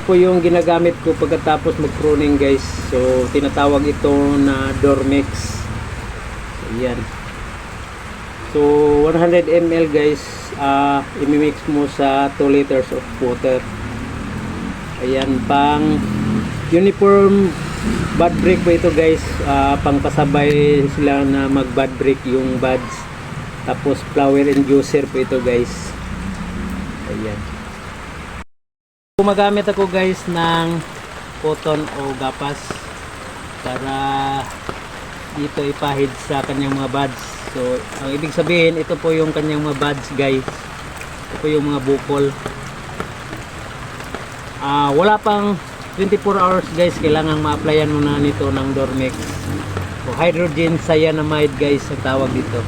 po yung ginagamit ko pagkatapos mag-pruning guys. So tinatawag ito na Dormex. Ayan. So 100 ml guys, imimix mo sa 2 liters of water. Ayan, pang uniform bud break po ito guys. Pang pasabay sila na mag bud break yung buds. Tapos flower inducer po ito guys. Ayan. Gumagamit ako guys ng cotton o gapas para dito ipahid sa kanyang mga buds. So ang ibig sabihin, ito po yung kanyang mga buds guys. Ito po yung mga bukol. Wala pang 24 hours guys, kailangan ma-applyan mo na nito ng Dormex. So hydrogen cyanamide guys ang tawag dito.